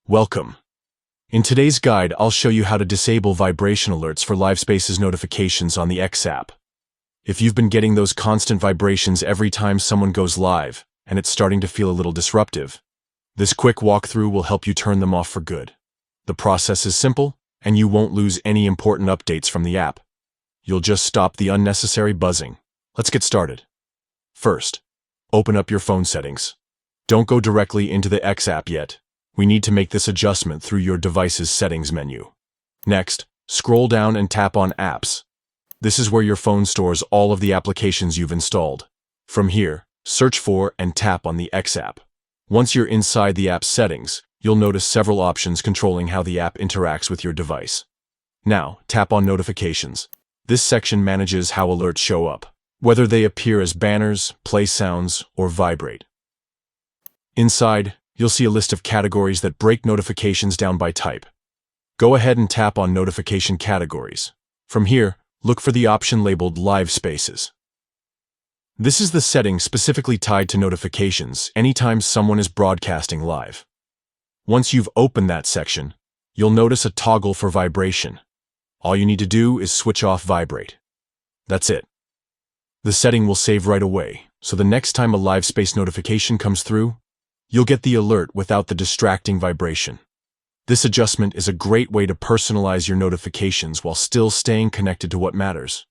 Welcome. In today's guide, I'll show you how to disable vibration alerts for LiveSpace's notifications on the X app. If you've been getting those constant vibrations every time someone goes live, and it's starting to feel a little disruptive, this quick walkthrough will help you turn them off for good. The process is simple, and you won't lose any important updates from the app. You'll just stop the unnecessary buzzing. Let's get started. First, open up your phone settings. Don't go directly into the X app yet. We need to make this adjustment through your device's settings menu. Next, scroll down and tap on Apps. This is where your phone stores all of the applications you've installed. From here, search for and tap on the X app. Once you're inside the app's settings, you'll notice several options controlling how the app interacts with your device. Now, tap on Notifications. This section manages how alerts show up, whether they appear as banners, play sounds, or vibrate. Inside, you'll see a list of categories that break notifications down by type. Go ahead and tap on Notification Categories. From here, look for the option labeled Live Spaces. This is the setting specifically tied to notifications anytime someone is broadcasting live. Once you've opened that section, you'll notice a toggle for vibration. All you need to do is switch off Vibrate. That's it. The setting will save right away, so the next time a LiveSpace notification comes through, you'll get the alert without the distracting vibration. This adjustment is a great way to personalize your notifications while still staying connected to what matters.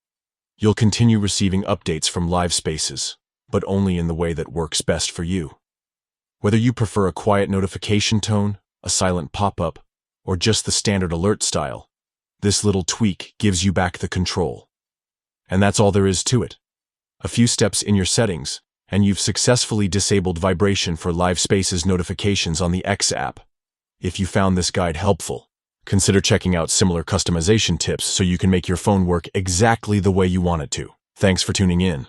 You'll continue receiving updates from LiveSpaces, but only in the way that works best for you. Whether you prefer a quiet notification tone, a silent pop-up, or just the standard alert style, this little tweak gives you back the control. And that's all there is to it. A few steps in your settings, and you've successfully disabled vibration for LiveSpace's notifications on the X app. If you found this guide helpful, consider checking out similar customization tips so you can make your phone work exactly the way you want it to. Thanks for tuning in.